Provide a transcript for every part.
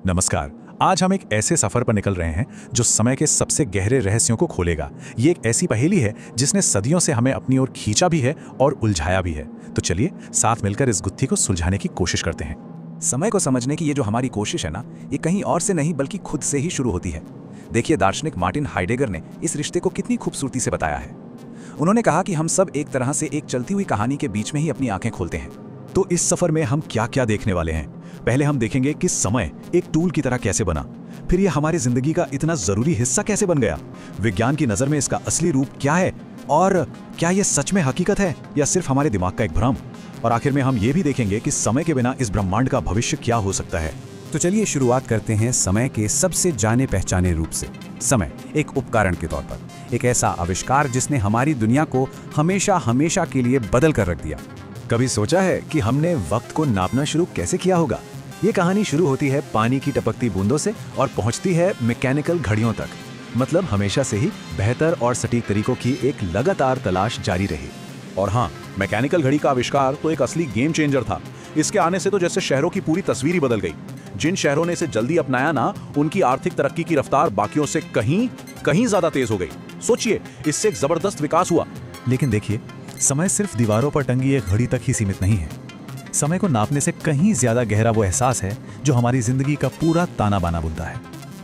नमस्कार। आज हम एक ऐसे सफर पर निकल रहे हैं जो समय के सबसे गहरे रहस्यों को खोलेगा। ये एक ऐसी पहेली है जिसने सदियों से हमें अपनी ओर खींचा भी है और उलझाया भी है। तो चलिए साथ मिलकर इस गुत्थी को सुलझाने की कोशिश करते हैं। समय को समझने की ये जो हमारी कोशिश है ना, ये कहीं और से नहीं बल्कि खुद से ही शुरू होती है। देखिए, दार्शनिक मार्टिन हाइडेगर ने इस रिश्ते को कितनी खूबसूरती से बताया है। उन्होंने कहा कि हम सब एक तरह से एक चलती हुई कहानी के बीच में ही अपनी आंखें खोलते हैं। तो इस सफर में हम क्या क्या देखने वाले हैं? पहले हम देखेंगे कि समय एक टूल की तरह कैसे बना, फिर यह हमारी जिंदगी का इतना जरूरी हिस्सा कैसे बन गया, विज्ञान की नजर में इसका असली रूप क्या है और क्या यह सच में हकीकत है या सिर्फ हमारे दिमाग का एक भ्रम, और आखिर में हम ये भी देखेंगे कि समय के बिना इस ब्रह्मांड का भविष्य क्या हो सकता है। तो चलिए शुरुआत करते हैं समय के सबसे जाने पहचाने रूप से। समय एक उपकरण के तौर पर, एक ऐसा आविष्कार जिसने हमारी दुनिया को हमेशा हमेशा के लिए बदल कर रख दिया। कभी सोचा है कि हमने वक्त को नापना शुरू कैसे किया होगा? ये कहानी शुरू होती है पानी की टपकती बूंदों से और पहुंचती है मैकेनिकल घड़ियों तक। मतलब हमेशा से ही बेहतर और सटीक तरीकों की एक लगातार तलाश जारी रही। और हाँ, मैकेनिकल घड़ी का आविष्कार तो एक असली गेम चेंजर था। इसके आने से तो जैसे शहरों की पूरी तस्वीर ही बदल गई। जिन शहरों ने इसे जल्दी अपनाया ना, उनकी आर्थिक तरक्की की रफ्तार बाकियों से कहीं ज्यादा तेज हो गई। सोचिए, इससे एक जबरदस्त विकास हुआ। लेकिन देखिए, समय सिर्फ दीवारों पर टंगी एक घड़ी तक ही सीमित नहीं है। समय को नापने से कहीं ज्यादा गहरा वो एहसास है जो हमारी जिंदगी का पूरा ताना बाना बुनता है।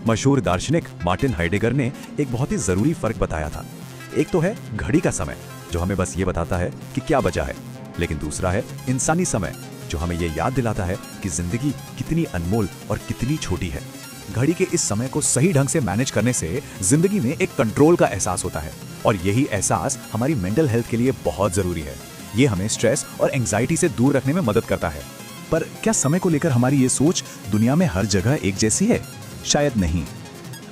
मशहूर दार्शनिक मार्टिन हाइडेगर ने एक बहुत ही जरूरी फर्क बताया था। एक तो है घड़ी का समय, जो हमें बस ये बताता है कि क्या बचा है, लेकिन दूसरा है इंसानी समय, जो हमें ये याद दिलाता है कि जिंदगी कितनी अनमोल और कितनी छोटी है। घड़ी के इस समय को सही ढंग से मैनेज करने से जिंदगी में एक कंट्रोल का एहसास होता है, और यही एहसास हमारी मेंटल हेल्थ के लिए बहुत जरूरी है। ये हमें स्ट्रेस और एंजाइटी से दूर रखने में मदद करता है। पर क्या समय को लेकर हमारी ये सोच दुनिया में हर जगह एक जैसी है? शायद नहीं।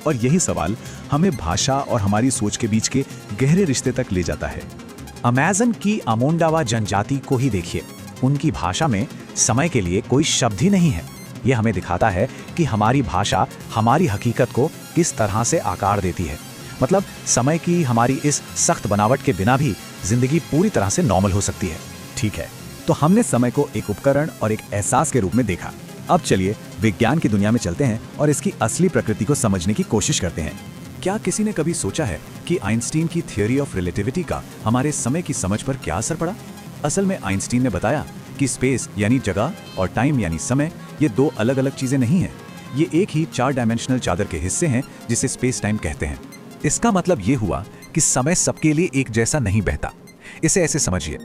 और यही सवाल हमें भाषा और हमारी सोच के बीच के गहरे रिश्ते तक ले जाता है। अमेज़न की अमोंडावा जनजाति को ही देखिए। उनकी भाषा में समय के लिए कोई शब्द ही नहीं है। यह हमें दिखाता है कि हमारी भाषा हमारी हकीकत को किस तरह से आकार देती है। मतलब समय की हमारी इस सख्त बनावट के बिना भी जिंदगी पूरी तरह से नॉर्मल हो सकती है। ठीक है, तो हमने समय को एक उपकरण और एक एहसास के रूप में देखा। अब चलिए विज्ञान की दुनिया में चलते हैं और इसकी असली प्रकृति को समझने की कोशिश करते हैं। क्या किसी ने कभी सोचा है कि आइंस्टीन की थ्योरी ऑफ रिलेटिविटी का हमारे समय की समझ पर क्या असर पड़ा? असल में आइंस्टीन ने बताया कि स्पेस यानी जगह और टाइम यानी समय, ये दो अलग अलग चीजें नहीं हैं। ये एक ही 4 डायमेंशनल चादर के हिस्से हैं जिसे स्पेस टाइम कहते हैं। इसका मतलब ये हुआ कि समय सबके लिए एक जैसा नहीं बहता। इसे ऐसे समझिए,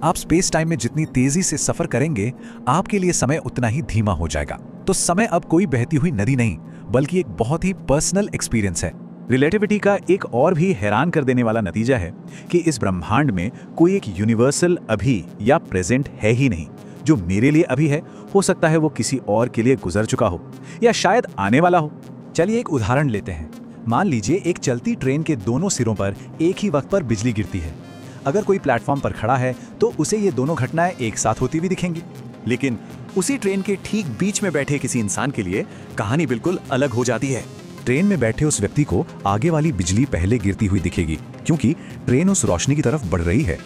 आप स्पेस टाइम में जितनी तेजी से सफर करेंगे, आपके लिए समय उतना ही धीमा हो जाएगा। तो समय अब कोई बहती हुई नदी नहीं, बल्कि एक बहुत ही पर्सनल एक्सपीरियंस है। रिलेटिविटी का एक और भी हैरान कर देने वाला नतीजा है कि इस ब्रह्मांड में कोई एक यूनिवर्सल अभी या प्रेजेंट है ही नहीं। जो मेरे लिए अभी है, हो सकता है वो किसी और के लिए गुजर चुका हो या शायद आने वाला हो। चलिए एक उदाहरण लेते हैं। मान लीजिए एक चलती ट्रेन के दोनों सिरों पर एक ही वक्त पर बिजली गिरती है। अगर कोई प्लेटफॉर्म पर खड़ा है तो उसे ये दोनों घटनाएं एक साथ होती हुई दिखेंगी। लेकिन उसी ट्रेन के ठीक बीच में बैठे किसी इंसान के लिए कहानी बिल्कुल अलग हो जाती है। ट्रेन में बैठे उस व्यक्ति को आगे वाली बिजली पहले गिरती हुई दिखेगी, क्योंकि ट्रेन उस रोशनी की तरफ बढ़ रही है।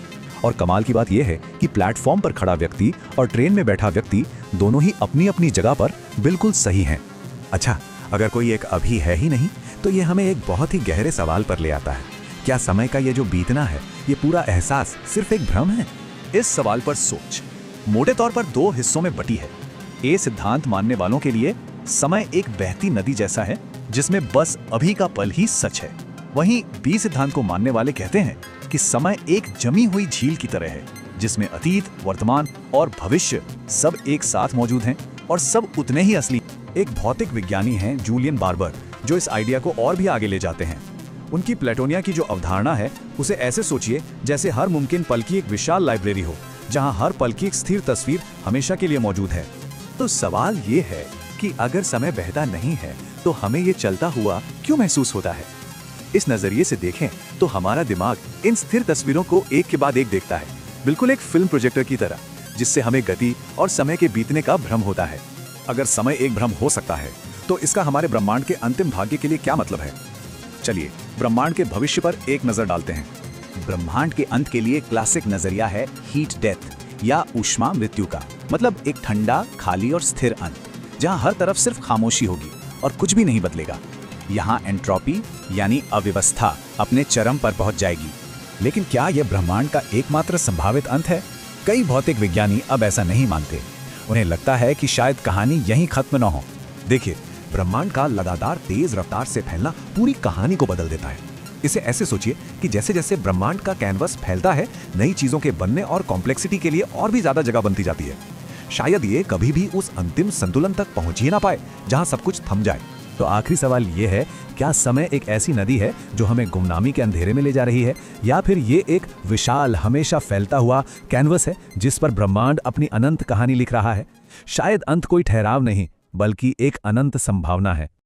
और कमाल की बात यह है कि प्लेटफॉर्म पर खड़ा व्यक्ति और ट्रेन में बैठा व्यक्ति दोनों ही अपनी अपनी जगह पर बिल्कुल सही हैं। अच्छा, अगर कोई एक अभी है ही नहीं, तो ये हमें एक बहुत ही गहरे सवाल पर ले आता है। क्या समय का ये जो बीतना है, ये पूरा एहसास सिर्फ एक भ्रम है? इस सवाल पर सोच मोटे तौर पर 2 हिस्सों में बटी है। ए सिद्धांत मानने वालों के लिए समय एक बहती नदी जैसा है जिसमें बस अभी का पल ही सच है। वहीं बी सिद्धांत को मानने वाले कहते हैं कि समय एक जमी हुई झील की तरह है, जिसमें अतीत, वर्तमान और भविष्य सब एक साथ मौजूद हैं और सब उतने ही असली। एक भौतिक विज्ञानी हैं जूलियन बार्बर, जो इस आइडिया को और भी आगे ले जाते हैं। उनकी प्लेटोनिया की जो अवधारणा है, उसे ऐसे सोचिए जैसे हर मुमकिन पल की एक विशाल लाइब्रेरी हो, जहां हर पल की एक स्थिर तस्वीर हमेशा के लिए मौजूद है। तो सवाल ये है कि अगर समय बहता नहीं है, तो हमें ये चलता हुआ क्यों महसूस होता है? इस नजरिए से देखें तो हमारा दिमाग इन स्थिर तस्वीरों को एक के बाद एक देखता है, बिल्कुल एक फिल्म प्रोजेक्टर की तरह, जिससे हमें गति और समय के बीतने का भ्रम होता है। अगर समय एक भ्रम हो सकता है, तो इसका हमारे ब्रह्मांड के अंतिम भाग्य के लिए क्या मतलब है? चलिए ब्रह्मांड के भविष्य पर एक नजर डालते हैं। ब्रह्मांड के अंत के लिए क्लासिक नजरिया है हीट डेथ या ऊष्मा मृत्यु का। मतलब एक ठंडा, खाली और स्थिर अंत, जहां हर तरफ सिर्फ खामोशी होगी और कुछ भी नहीं बदलेगा। यहाँ एंट्रोपी यानी अव्यवस्था अपने चरम पर पहुंच जाएगी। लेकिन क्या यह ब्रह्मांड का एकमात्र संभावित अंत है? कई भौतिक विज्ञानी अब ऐसा नहीं मानते। उन्हें लगता है कि शायद कहानी यहीं खत्म न हो। देखिए, ब्रह्मांड का लगातार तेज रफ्तार से फैलना पूरी कहानी को बदल देता है। इसे ऐसे सोचिए कि जैसे जैसे ब्रह्मांड का कैनवस फैलता है, नई चीजों के बनने और कॉम्प्लेक्सिटी के लिए और भी ज्यादा जगह बनती जाती है। शायद ये कभी भी उस अंतिम संतुलन तक पहुंच ही ना पाए जहां सब कुछ थम जाए। तो आखिरी सवाल ये है, क्या समय एक ऐसी नदी है जो हमें गुमनामी के अंधेरे में ले जा रही है, या फिर ये एक विशाल हमेशा फैलता हुआ कैनवस है जिस पर ब्रह्मांड अपनी अनंत कहानी लिख रहा है? शायद अंत कोई ठहराव नहीं, बल्कि एक अनंत संभावना है।